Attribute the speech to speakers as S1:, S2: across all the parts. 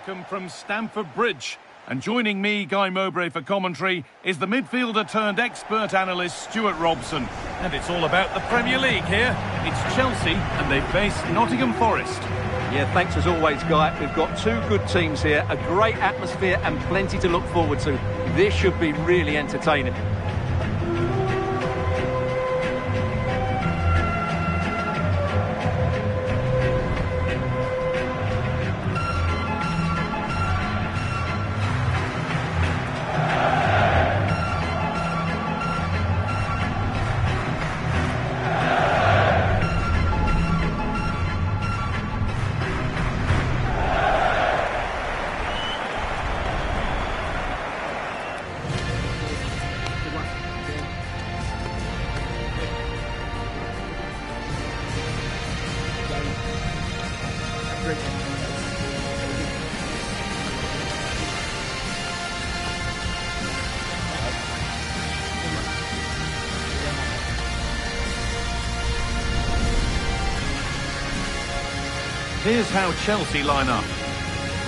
S1: welcome from Stamford Bridge. And joining me, Guy Mowbray, for commentary is the midfielder-turned-expert analyst Stuart Robson. And it's all about the Premier League here. It's Chelsea and they face Nottingham Forest.
S2: Yeah, thanks as always, Guy. We've got two good teams here, a great atmosphere and plenty to look forward to. This should be really entertaining.
S1: Here's how Chelsea line up.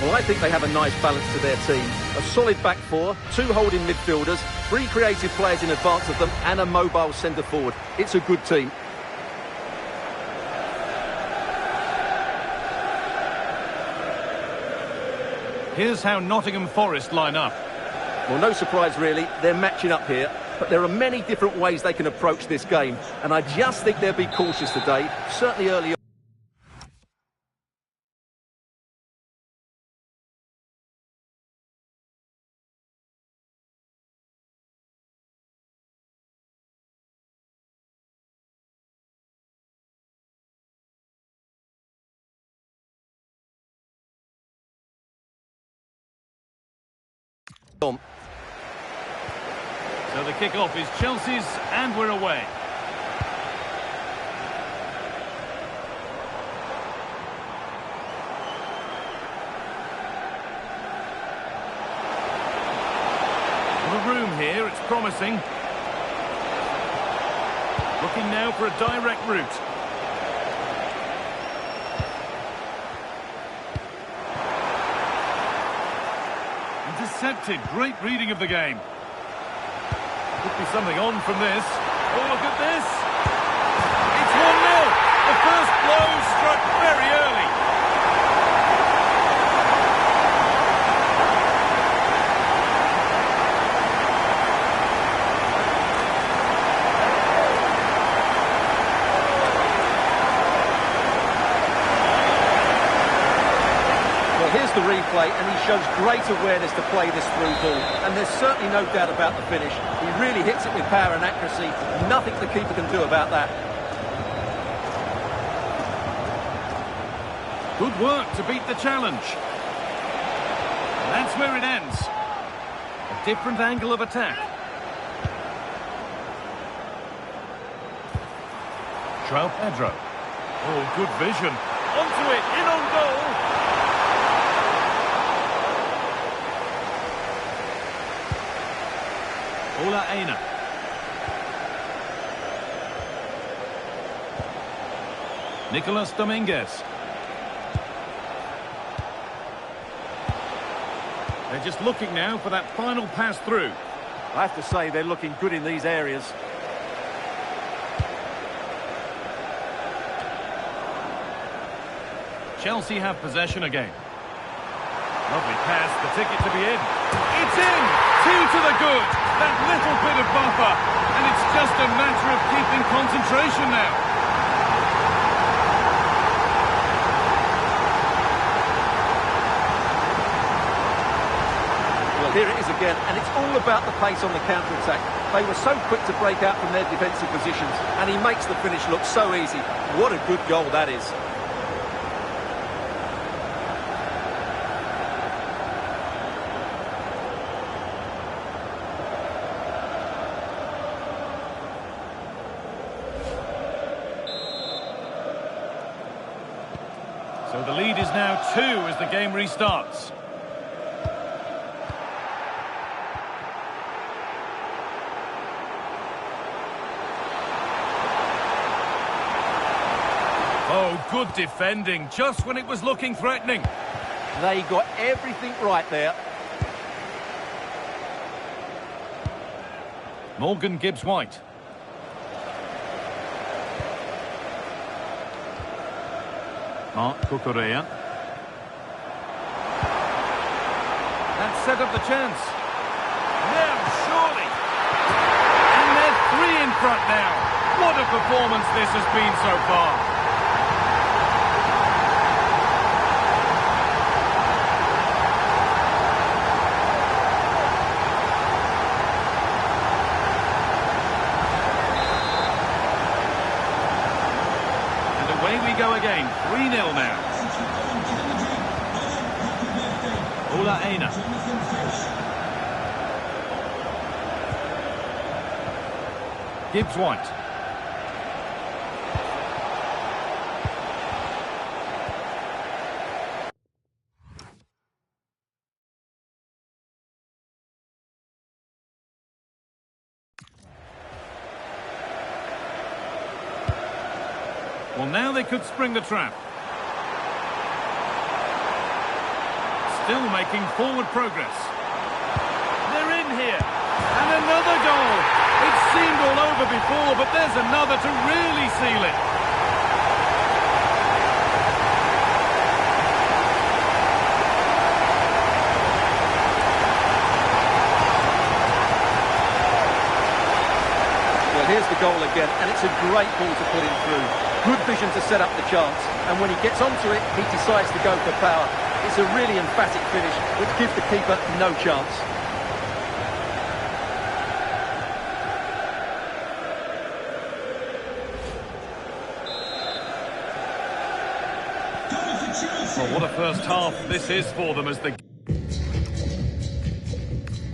S2: Well, I think they have a nice balance to their team. A solid back four, two holding midfielders, three creative players in advance of them, and a mobile centre-forward. It's a good team.
S1: Here's how Nottingham Forest line up.
S2: Well, no surprise really, they're matching up here, but there are many different ways they can approach this game, and I just think they'll be cautious today, certainly early on.
S1: So the kick-off is Chelsea's, and we're away. The room here, it's promising. Looking now for a direct route. Intercepted, great reading of the game. Could be something on from this. Oh, look at this. It's 1-0. The first blow struck very early.
S2: Well, here's the replay, and he shows great awareness to play this through ball. And there's certainly no doubt about the finish. He really hits it with power and accuracy. Nothing the keeper can do about that.
S1: Good work to beat the challenge. And that's where it ends. A different angle of attack. João Pedro. Oh, good vision. Onto it, in on goal. Ola Aina. Nicolas Dominguez. They're just looking now for that final pass through.
S2: I have to say they're looking good in these areas.
S1: Chelsea have possession again. Lovely pass, the ticket to be in. It's in! 2 to the good. That little bit of buffer. And it's just a matter of keeping concentration now.
S2: Well, here it is again, and it's all about the pace on the counter-attack. They were so quick to break out from their defensive positions, and he makes the finish look so easy. What a good goal that is.
S1: So the lead is now 2 as the game restarts. Oh, good defending, just when it was looking threatening.
S2: They got everything right there.
S1: Morgan Gibbs-White. Marc Cucurella. That set up the chance. Now, surely. And they're 3 in front now. What a performance this has been so far. Away we go again, 3-0 now. Ola Aina. Gibbs-White. Well, now they could spring the trap. Still making forward progress. They're in here. And another goal. It seemed all over before, but there's another to really seal it.
S2: Well, here's the goal again, and it's a great ball to put him through. Good vision to set up the chance, and when he gets onto it, he decides to go for power. It's a really emphatic finish, which gives the keeper no chance.
S1: Well, what a first half this is for them as the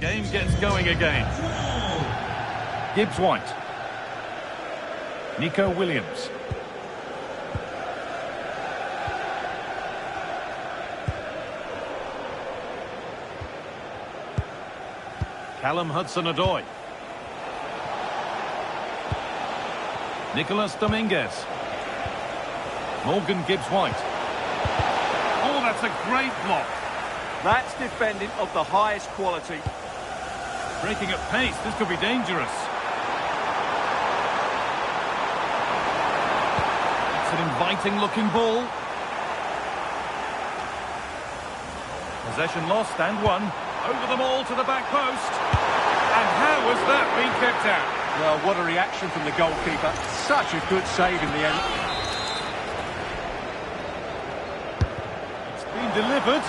S1: game gets going again. Gibbs-White. Nico Williams. Callum Hudson-Odoi. Nicolas Dominguez. Morgan Gibbs-White. Oh, that's a great block.
S2: That's defending of the highest quality.
S1: Breaking at pace, this could be dangerous. It's an inviting-looking ball. Possession lost and won. Over them all to the back post. And how has that been kept out?
S2: Well, what a reaction from the goalkeeper. Such a good save in the end.
S1: It's been delivered.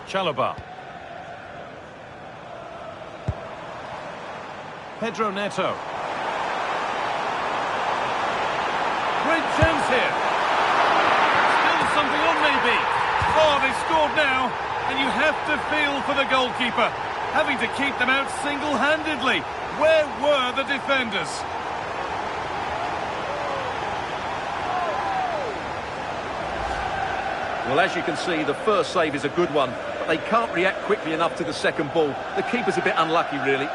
S1: Chalobah. Pedro Neto. Great chance here. Still something on maybe. Oh, they've scored now. And you have to feel for the goalkeeper. Having to keep them out single-handedly. Where were the defenders?
S2: Well, as you can see, the first save is a good one. But they can't react quickly enough to the second ball. The keeper's a bit unlucky, really.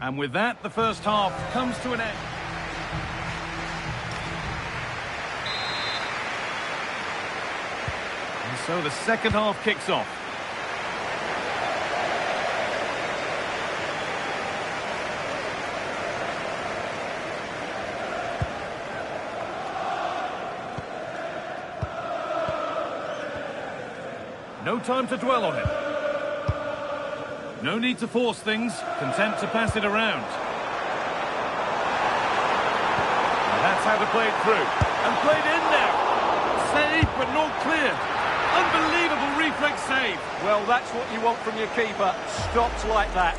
S1: And with that, the first half comes to an end. And so the second half kicks off. No time to dwell on it. No need to force things, content to pass it around. That's how to play it through. And played in now. Save, but not clear. Unbelievable reflex save.
S2: Well, that's what you want from your keeper. Stops like that.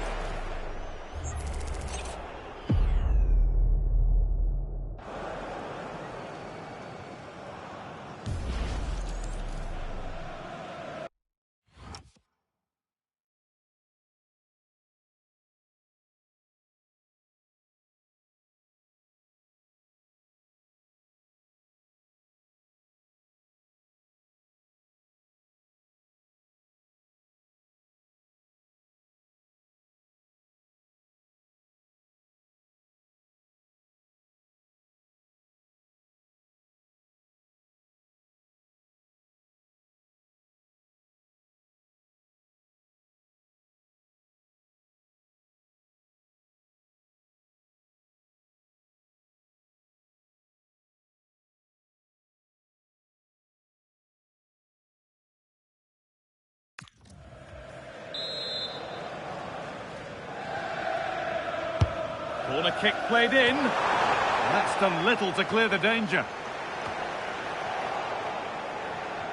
S1: Corner kick played in. That's done little to clear the danger.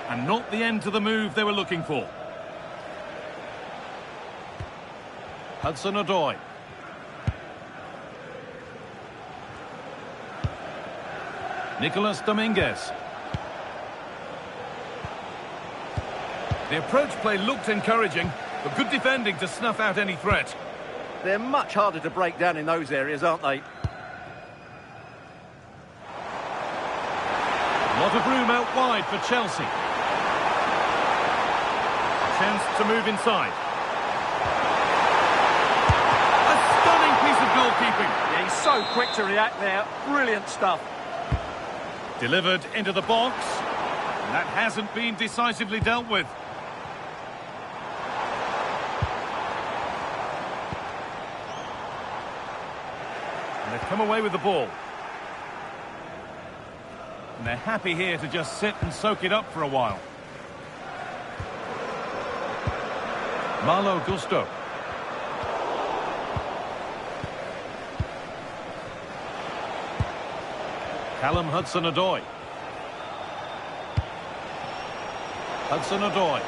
S1: And not the end to the move they were looking for. Hudson-Odoi. Nicolas Dominguez. The approach play looked encouraging, but good defending to snuff out any threat.
S2: They're much harder to break down in those areas, aren't they?
S1: A lot of room out wide for Chelsea. Chance to move inside. A stunning piece of goalkeeping.
S2: Yeah, he's so quick to react there. Brilliant stuff.
S1: Delivered into the box. And that hasn't been decisively dealt with. And they've come away with the ball. And they're happy here to just sit and soak it up for a while. Malo Gusto. Callum Hudson-Odoi. Hudson-Odoi.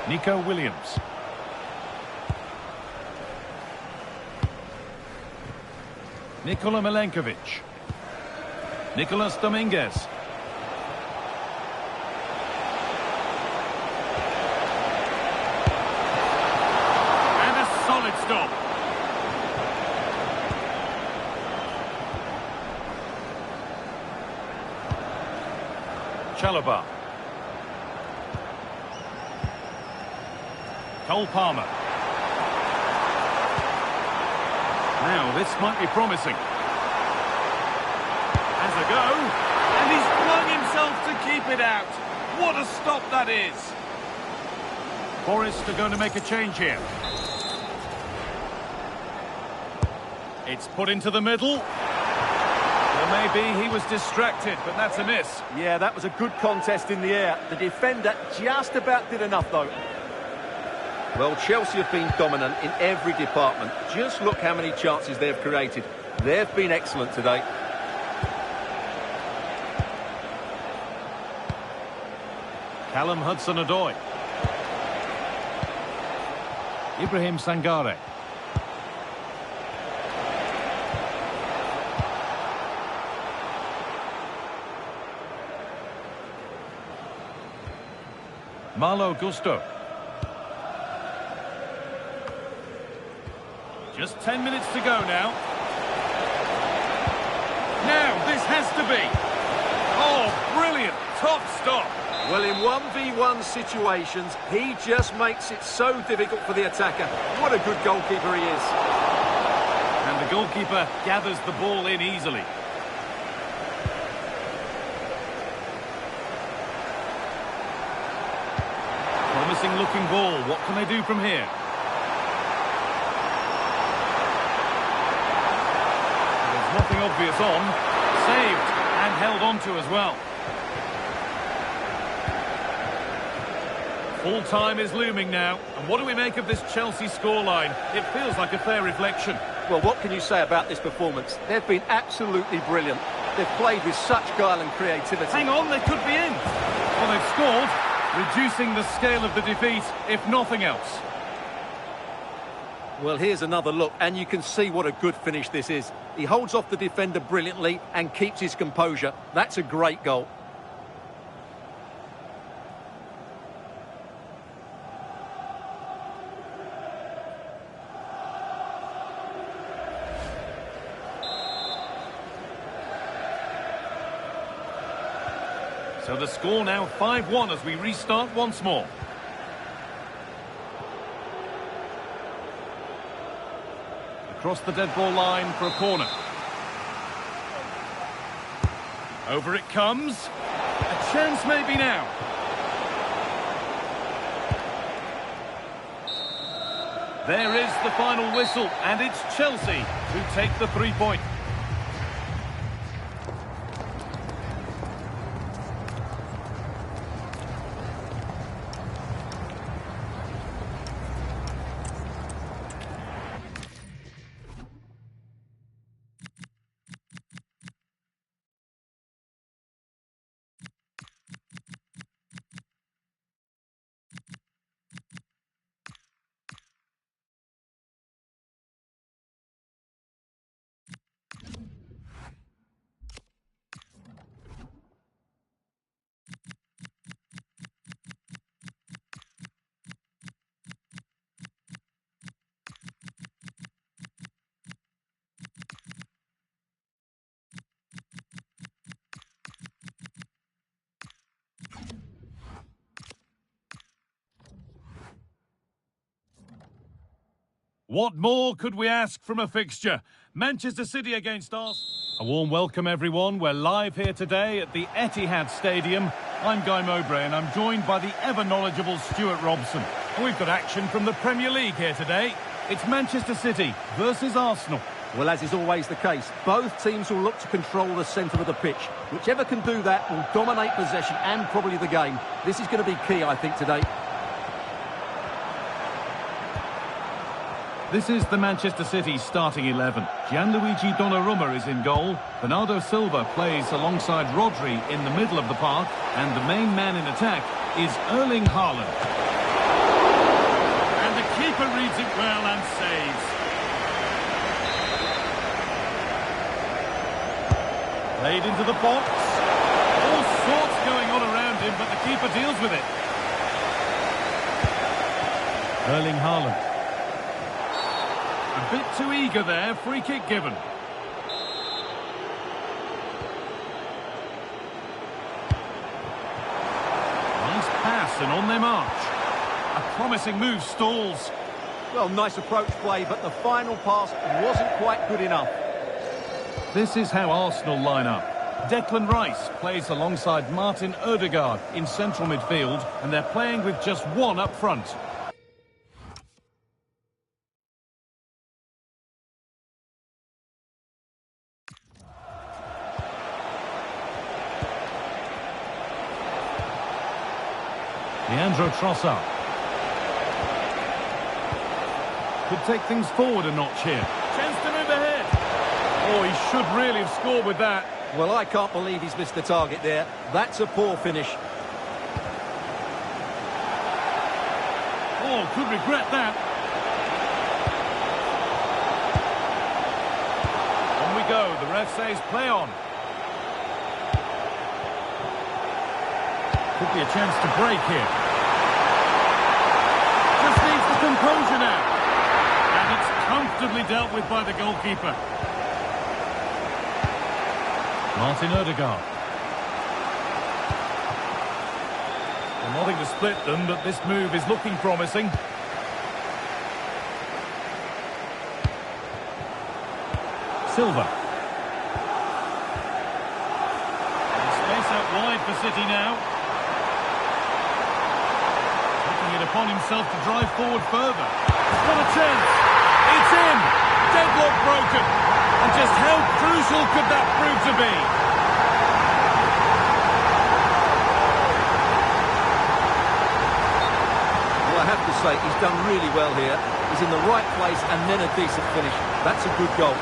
S1: Nico Williams. Nikola Milenkovic. Nicolas Dominguez. And a solid stop. Chalobah. Cole Palmer. Now, this might be promising. Has a go. And he's flung himself to keep it out. What a stop that is. Forest are going to make a change here. It's put into the middle. Well, maybe he was distracted, but that's a miss.
S2: Yeah, that was a good contest in the air. The defender just about did enough, though. Well, Chelsea have been dominant in every department. Just look how many chances they've created. They've been excellent today.
S1: Callum Hudson-Odoi. Ibrahim Sangare. Malo Gusto. Just 10 minutes to go now. Now, this has to be. Oh, brilliant. Top stop.
S2: Well, in 1v1 situations, he just makes it so difficult for the attacker. What a good goalkeeper he is.
S1: And the goalkeeper gathers the ball in easily. Promising looking ball. What can they do from here? There's nothing obvious on. Saved and held on to as well. Full time is looming now. And what do we make of this Chelsea scoreline? It feels like a fair reflection.
S2: Well, what can you say about this performance? They've been absolutely brilliant. They've played with such guile and creativity.
S1: Hang on, they could be in. Well, they've scored, reducing the scale of the defeat, if nothing else.
S2: Well, here's another look, and you can see what a good finish this is. He holds off the defender brilliantly and keeps his composure. That's a great goal.
S1: So the score now 5-1 as we restart once more. Across the dead ball line for a corner. Over it comes. A chance maybe now. There is the final whistle, and it's Chelsea who take the 3-point. What more could we ask from a fixture? Manchester City against Arsenal. A warm welcome, everyone. We're live here today at the Etihad Stadium. I'm Guy Mowbray, and I'm joined by the ever-knowledgeable Stuart Robson. And we've got action from the Premier League here today. It's Manchester City versus Arsenal.
S2: Well, as is always the case, both teams will look to control the centre of the pitch. Whichever can do that will dominate possession and probably the game. This is going to be key, I think, today.
S1: This is the Manchester City starting 11. Gianluigi Donnarumma is in goal. Bernardo Silva plays alongside Rodri in the middle of the park. And the main man in attack is Erling Haaland. And the keeper reads it well and saves. Played into the box. All sorts going on around him, but the keeper deals with it. Erling Haaland. A bit too eager there, free kick given. Nice pass and on their march. A promising move stalls.
S2: Well, nice approach play, but the final pass wasn't quite good enough.
S1: This is how Arsenal line up. Declan Rice plays alongside Martin Odegaard in central midfield, and they're playing with just one up front. Leandro Trossard. Could take things forward a notch here. Chance to move ahead. Oh, he should really have scored with that.
S2: Well, I can't believe he's missed the target there. That's a poor finish.
S1: Oh, could regret that. On we go. The ref says play on. Could be a chance to break here. Just needs the composure now. And it's comfortably dealt with by the goalkeeper. Martin Odegaard. Well, nothing to split them, but this move is looking promising. Silva. Space out wide for City now. Taking it upon himself to drive forward further. What a chance! It's in! Deadlock broken! And just how crucial could that prove to be?
S2: Well, I have to say, he's done really well here. He's in the right place and then a decent finish. That's a good goal.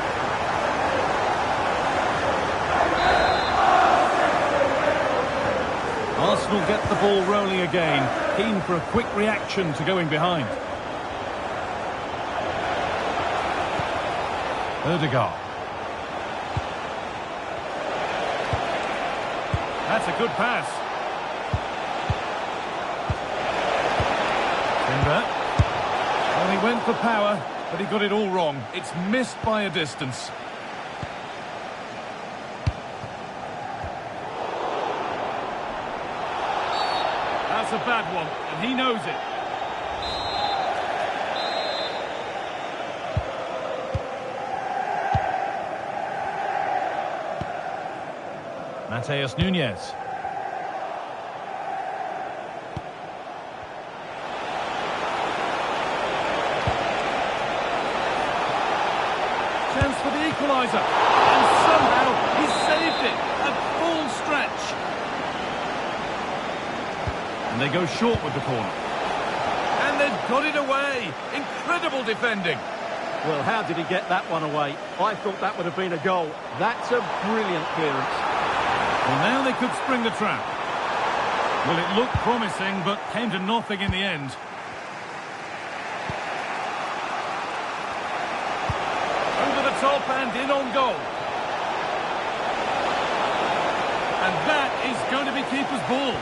S1: Arsenal get the ball rolling again, keen for a quick reaction to going behind. Ødegaard. That's a good pass. Timber. Well, he went for power, but he got it all wrong. It's missed by a distance. That's a bad one, and he knows it. Matheus Nunes. Chance for the equaliser. And somehow he saved it. A full stretch. And they go short with the corner. And they've got it away. Incredible defending.
S2: Well, how did he get that one away? I thought that would have been a goal. That's a brilliant clearance.
S1: Well, now they could spring the trap. Well, it looked promising, but came to nothing in the end. Over the top and in on goal. And that is going to be keeper's ball.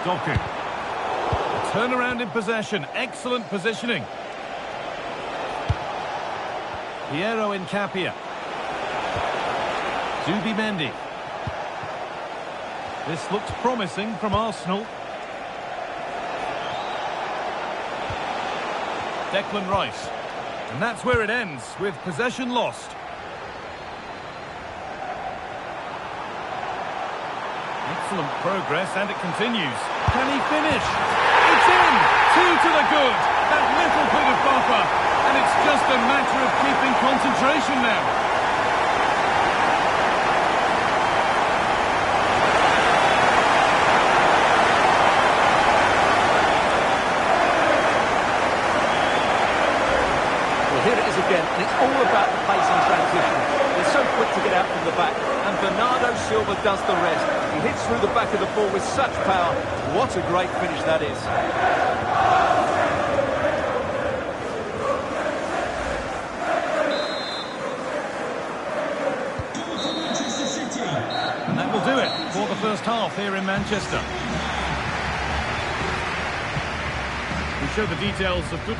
S1: Doku. A turnaround in possession. Excellent positioning. Piero Nkapia. Zubimendi. This looks promising from Arsenal. Declan Rice. And that's where it ends, with possession lost. Excellent progress, and it continues. Can he finish? It's in! 2 to the good. That little bit of buffer. And it's just a matter of keeping concentration now.
S2: Well, here it is again, and it's all about the pace and transition. They're so quick to get out from the back, and Bernardo Silva does the rest. He hits through the back of the ball with such power. What a great finish that is.
S1: And that will do it for the first half here in Manchester. We show the details of good...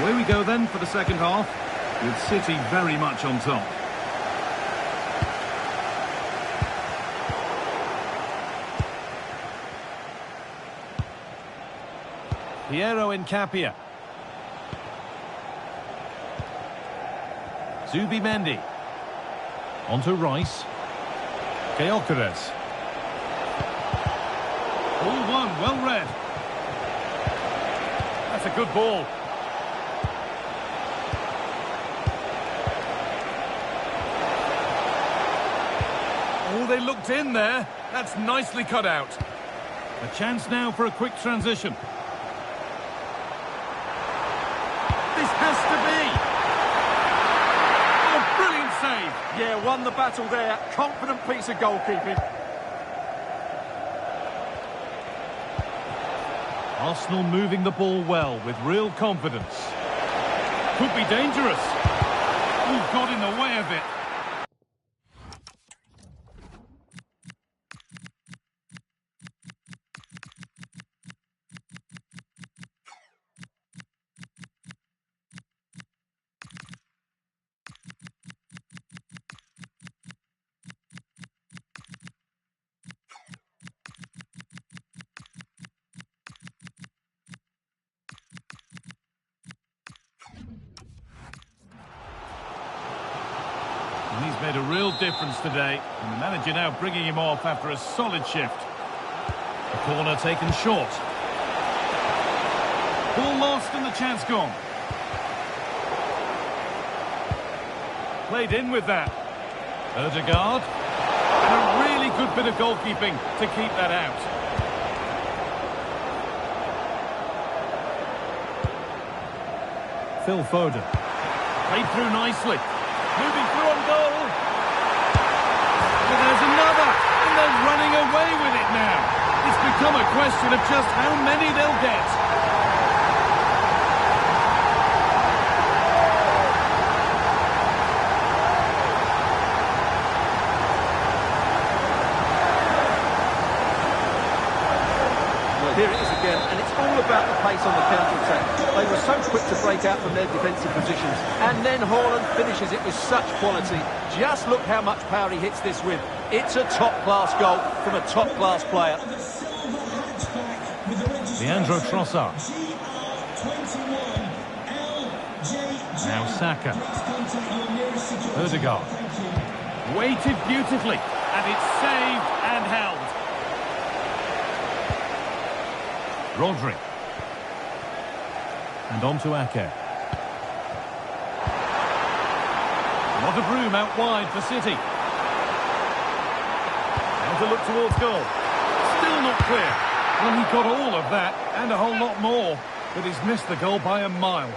S1: Away we go then for the second half, with City very much on top. Piero Nkapia. Zubimendi. Onto Rice. Gyökeres. All one, well read. That's a good ball. Oh, they looked in there. That's nicely cut out. A chance now for a quick transition. This has to be. Oh, brilliant save.
S2: Yeah, won the battle there. Confident piece of goalkeeping.
S1: Arsenal moving the ball well with real confidence. Could be dangerous. Oh, got in the way of it. And he's made a real difference today. And the manager now bringing him off after a solid shift. The corner taken short. Ball lost and the chance gone. Played in with that. Ødegaard. And a really good bit of goalkeeping to keep that out. Phil Foden. Played through nicely. Moving through on goal. Well, there's another. And they're running away with it now. It's become a question of just how many they'll get.
S2: Here it is again, and it's all about the pace on the counter-attack. They were so quick to break out from their defensive positions, and then Haaland finishes it with such quality. Just look how much power he hits this with. It's a top-class goal from a top-class player.
S1: Leandro Trossard. Now Saka. Ødegaard. Weighted beautifully, and it's saved and held. Rodri. And on to Ake. A lot of room out wide for City. Now to look towards goal. Still not clear. Well, he got all of that and a whole lot more, but he's missed the goal by a mile.